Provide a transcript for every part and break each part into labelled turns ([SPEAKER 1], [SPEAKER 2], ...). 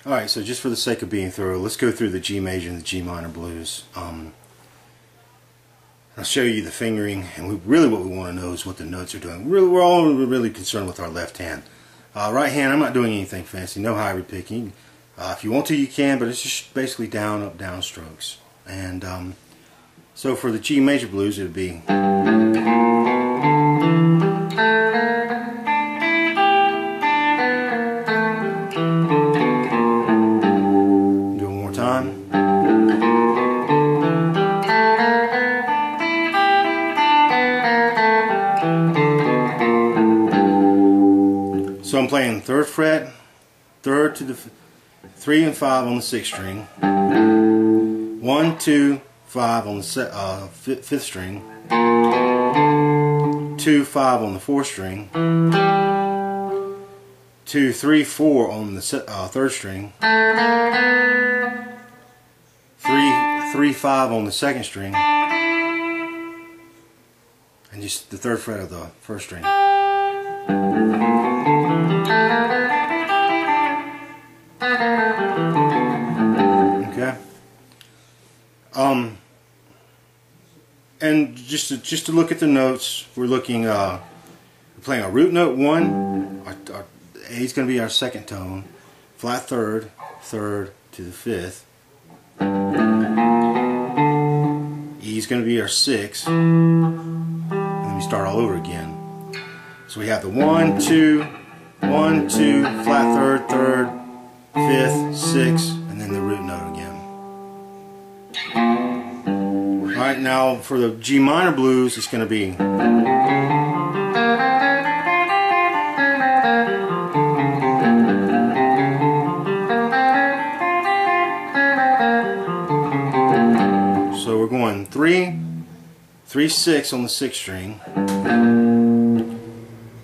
[SPEAKER 1] Alright, so just for the sake of being thorough, let's go through the G major and the G minor blues. I'll show you the fingering, and really what we want to know is what the notes are doing. We're all really concerned with our left hand. Right hand, I'm not doing anything fancy, no hybrid picking. If you want to, you can, but it's just basically down, up, down strokes. And so for the G major blues, it would be... So I'm playing 3rd fret, 3rd to the 3 and 5 on the 6th string, 1, 2, 5 on the 5th string, 2, 5 on the 4th string, 2, 3, 4 on the 3rd string, 3, 5 on the 2nd string, and just the 3rd fret of the 1st string. Okay. And just to look at the notes, we're looking. We're playing a root note 1. Our A is going to be our 2nd tone. Flat 3rd, 3rd to the 5th. E is going to be our 6th. And then we start all over again. So we have the 1, 2, 1, 2, flat 3rd, 3rd, 5th, 6th, and then the root note again. Alright, now for the G minor blues, it's going to be... So we're going 3, 3, 6 on the 6th string,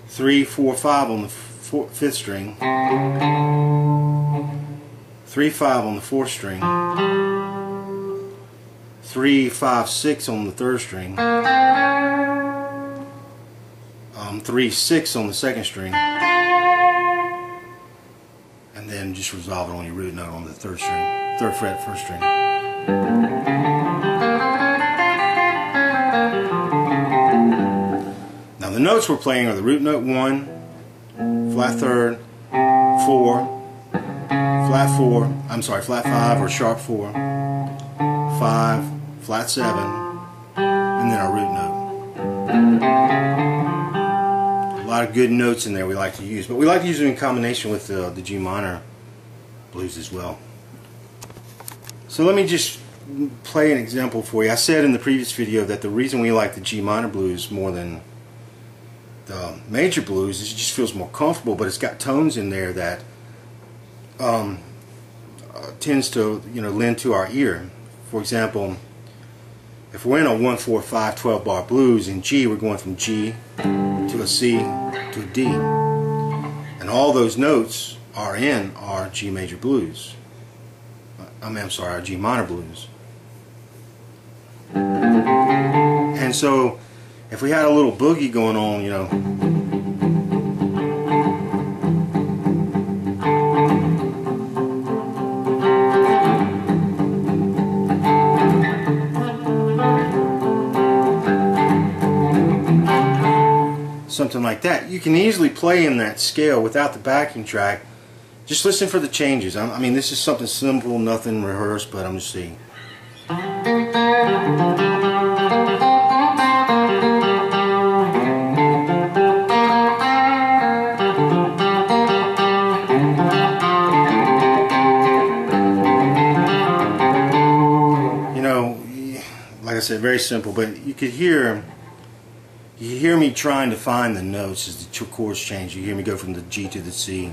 [SPEAKER 1] 3, 4, 5 on the 5th string, 3, 5 on the 4th string, 3, 5, 6 on the 3rd string, 3, 6 on the 2nd string, and then just resolve it on your root note on the 3rd string, 3rd fret, 1st string. Now the notes we're playing are the root note 1, flat 3rd, 4, flat 4, I'm sorry, flat 5 or sharp 4, 5, flat 7, and then our root note. A lot of good notes in there we like to use, but we like to use them in combination with the G minor blues as well. So let me just play an example for you. I said in the previous video that the reason we like the G minor blues more than the major blues is it just feels more comfortable, but it's got tones in there that tends to lend to our ear. For example, if we're in a 1, 4, 5, 12 bar blues in G, we're going from G to a C to a D, and all those notes are in our G major blues. I'm sorry, our G minor blues. And so if we had a little boogie going on, something like that, you can easily play in that scale without the backing track. Just listen for the changes. I mean, this is something simple, nothing rehearsed, but I'm just seeing. Like I said, very simple, but you could hear me trying to find the notes as the chords change. You hear me go from the G to the C,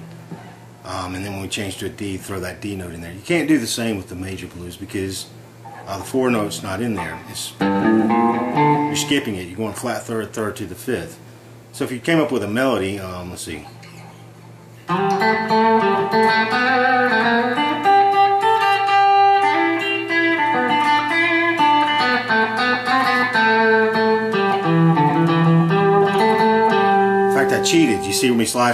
[SPEAKER 1] and then when we change to a D, throw that D note in there. You can't do the same with the major blues because the 4 note's not in there. You're skipping it. You're going flat 3rd, 3rd to the 5th. So if you came up with a melody, let's see. I cheated. You see me slide?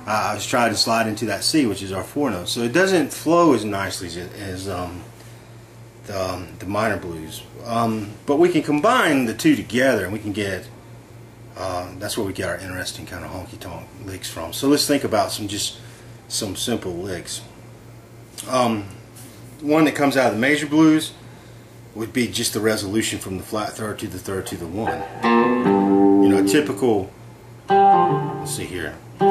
[SPEAKER 1] I was trying to slide into that C, which is our 4 note. So it doesn't flow as nicely as the minor blues. But we can combine the two together, and we can get that's where we get our interesting kind of honky-tonk licks from. So let's think about some simple licks. One that comes out of the major blues would be just the resolution from the flat third to the 1. You know, a typical, let's see here. I'm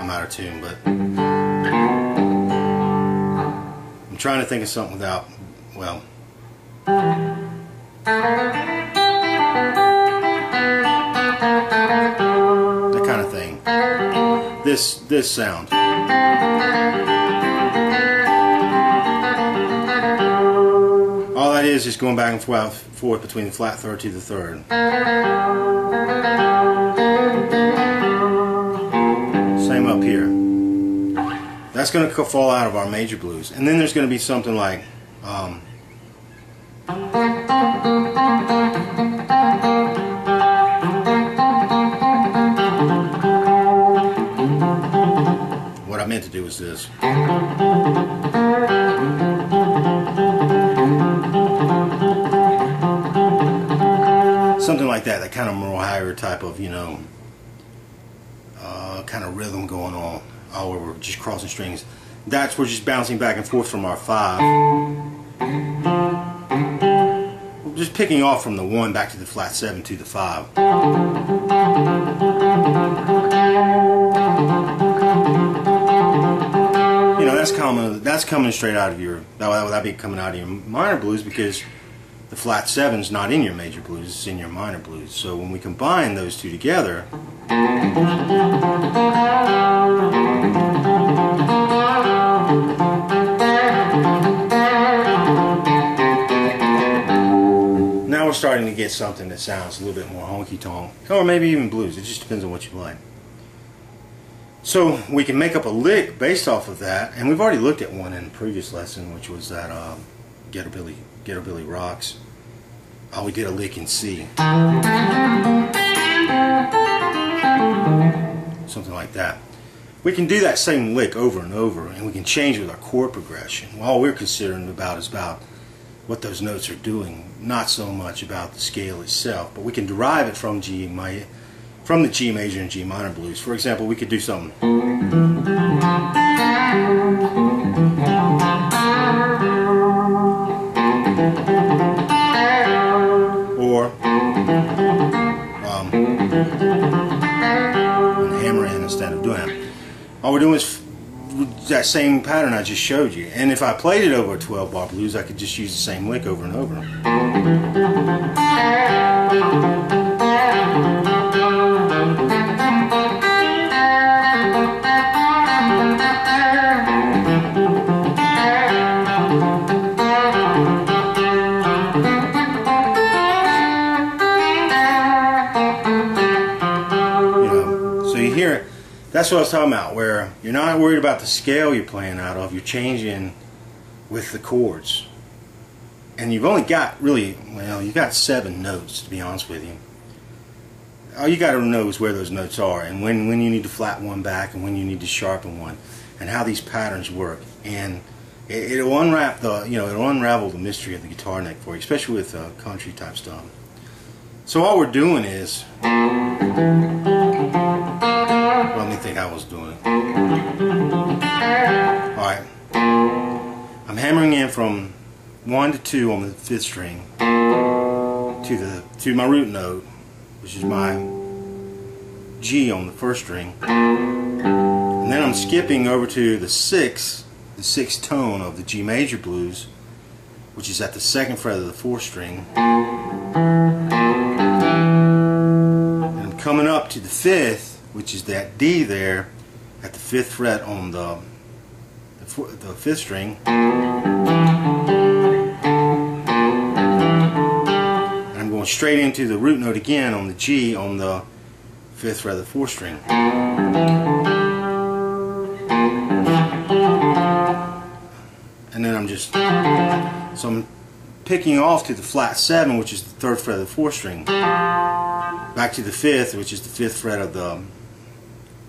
[SPEAKER 1] out of tune, but I'm trying to think of something without, well, that kind of thing. This sound. All that is just going back and forth between the flat third to the 3rd. Same up here. That's going to fall out of our major blues. And then there's going to be something like what I meant to do was this. Something like that kind of more higher type of, you know, kind of rhythm going on. Oh, where we're just crossing strings. We're just bouncing back and forth from our 5. We're just picking off from the 1 back to the flat 7 to the 5. You know, that's coming straight out of your, that would be coming out of your minor blues, because the flat 7's not in your major blues, it's in your minor blues. So when we combine those two together, now we're starting to get something that sounds a little bit more honky-tonk, or maybe even blues. It just depends on what you like. So we can make up a lick based off of that, and we've already looked at one in the previous lesson, which was that Ghetto Billy Rocks. We did a lick in C. Something like that. We can do that same lick over and over, and we can change with our chord progression. All we're considering about is about what those notes are doing, not so much about the scale itself, but we can derive it from the G major and G minor blues. For example, we could do something. Or and hammer in instead of doing it. All we're doing is that same pattern I just showed you. And if I played it over a 12-bar blues, I could just use the same lick over and over. That's what I was talking about, where you're not worried about the scale you're playing out of, you're changing with the chords. And you've only got really, well, you've got 7 notes, to be honest with you. All you got to know is where those notes are, and when you need to flat one back, and when you need to sharpen one, and how these patterns work. And it'll unwrap it'll unravel the mystery of the guitar neck for you, especially with country type stuff. So all we're doing is, let me think how I was doing it. Alright. I'm hammering in from 1 to 2 on the 5th string to my root note, which is my G on the 1st string. And then I'm skipping over to the 6th tone of the G major blues, which is at the 2nd fret of the 4th string. And I'm coming up to the 5th, which is that D there at the 5th fret on the 5th string, and I'm going straight into the root note again on the G on the 5th fret of the 4th string. And then I'm picking off to the flat 7, which is the 3rd fret of the 4th string. back to the 5th, which is the 5th fret of the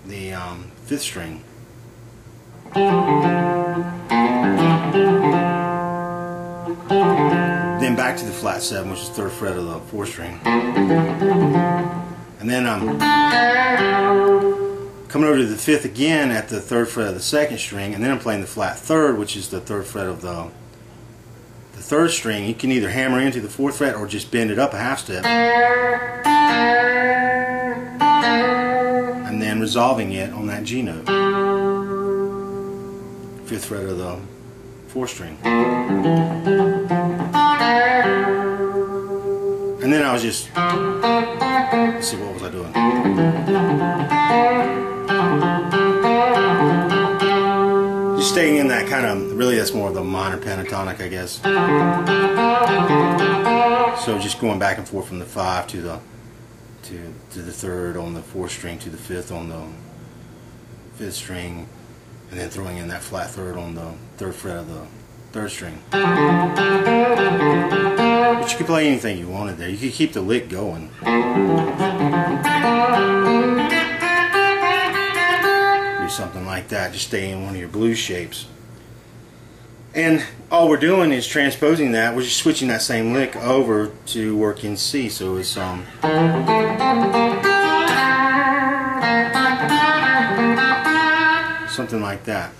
[SPEAKER 1] 5th string. Then back to the flat 7, which is the 3rd fret of the 4th string. And then I'm coming over to the 5th again at the 3rd fret of the 2nd string, and then I'm playing the flat 3rd, which is the 3rd fret of the 3rd string. You can either hammer into the 4th fret or just bend it up a half step, and then resolving it on that G note, 5th fret of the 4th string. And then I was just, let's see, what was I doing? Just staying in that kind of, really that's more of the minor pentatonic, I guess. So just going back and forth from the 5 to the 3rd on the 4th string to the 5th on the 5th string, and then throwing in that flat 3rd on the 3rd fret of the 3rd string. But you could play anything you wanted there. You could keep the lick going. Do something like that. Just stay in one of your blues shapes. And all we're doing is transposing that. We're just switching that same lick over to work in C. So it's something like that.